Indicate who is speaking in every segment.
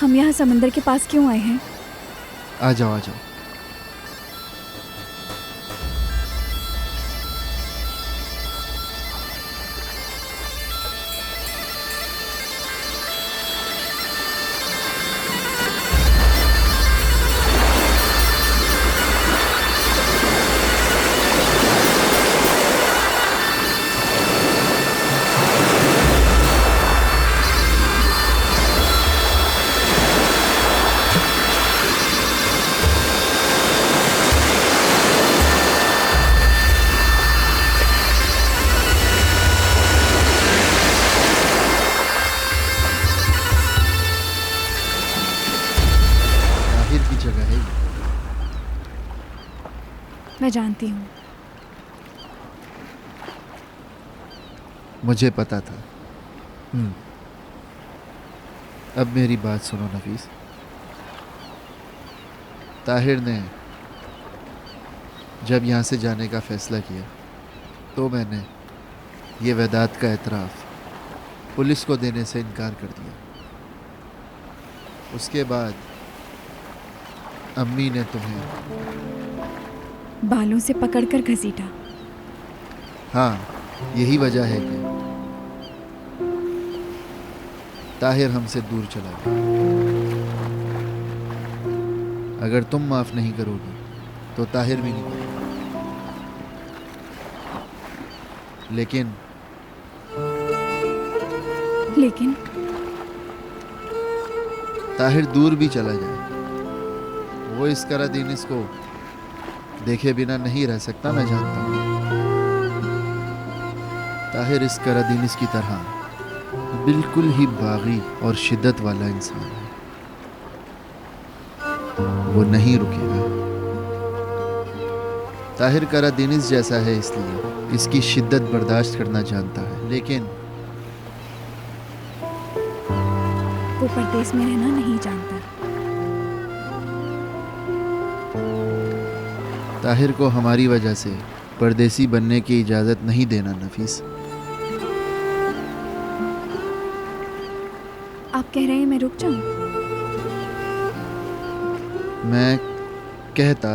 Speaker 1: हम यहाँ समंदर के पास क्यों आए हैं?
Speaker 2: आ जाओ आ जाओ। की जगह है ये।
Speaker 1: मैं जानती हूँ।
Speaker 2: मुझे पता था। अब मेरी बात सुनो नफीस। ताहिर ने जब यहाँ से जाने का फैसला किया तो मैंने ये वेदात का एतराफ़ पुलिस को देने से इनकार कर दिया। उसके बाद अम्मी ने तुम्हें
Speaker 1: बालों से पकड़कर घसीटा।
Speaker 2: हाँ, यही वजह है कि ताहिर हमसे दूर चला गया। अगर तुम माफ़ नहीं करोगी तो ताहिर भी नहीं करेगा। लेकिन ताहिर दूर भी चला जाए, वो इस करादीनिस को देखे बिना नहीं रह सकता। मैं जानता हूँ ताहिर इस करादीनिस की तरह बिल्कुल ही बागी और शिद्दत वाला इंसान है। वो नहीं रुकेगा। ताहिर करादीनिस जैसा है इसलिए इसकी शिद्दत बर्दाश्त करना जानता है, लेकिन
Speaker 1: वो परदेश में रहना नहीं जानता।
Speaker 2: ताहिर को हमारी वजह से परदेसी बनने की इजाज़त नहीं देना नफीस।
Speaker 1: आप कह रहे हैं मैं रुक जाऊं?
Speaker 2: मैं कहता,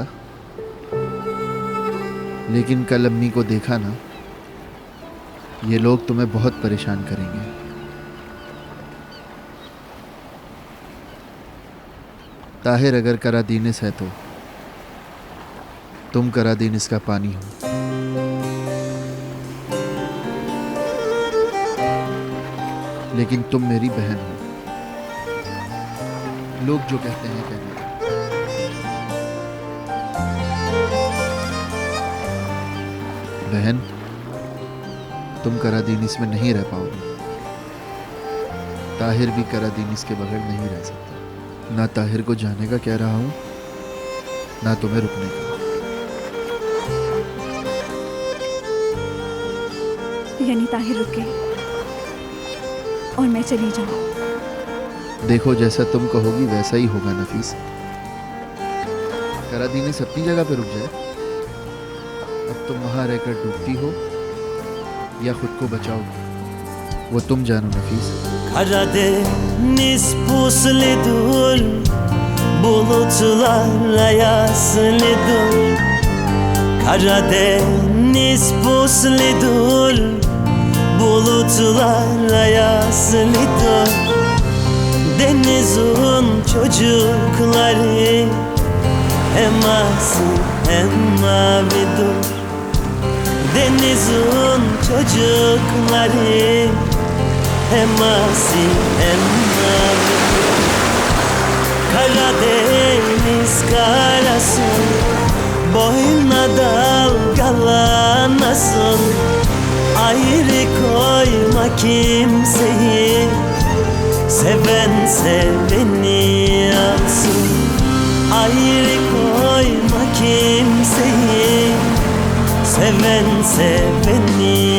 Speaker 2: लेकिन कल अम्मी को देखा ना, ये लोग तुम्हें बहुत परेशान करेंगे। ताहिर अगर करादीनिस है तो तुम करादीनिस का पानी हो। लेकिन तुम मेरी बहन हो। लोग जो कहते हैं कहने दो। बहन, तुम करादीनिस में नहीं रह पाओगे। ताहिर भी करादीनिस के बगैर नहीं रह सकता। ना ताहिर को जाने का कह रहा हूँ, ना तुम्हें रुकने का।
Speaker 1: यानी ताहिर रुके और मैं चली जाऊं?
Speaker 2: देखो, जैसा तुम कहोगी वैसा ही होगा नफीस। करादीनिस अपनी जगह पे रुक जाए। अब तुम वहां रहकर डूबती हो या खुद को बचाओगी, वो तुम जानो नफीस।
Speaker 3: Karadeniz pusludur, bulutlar ayaslıdır. Karadeniz pusludur, bulutlar ayaslıdır. Denizin çocukları hem asıl hem mavidir. Denizin çocukları hem asil hem mavi. Karadeniz karasın, boyuna dalgalanasın. Ayrı koyma kimseyi, seven seveni alsın. Ayrı koyma kimseyi, seven seveni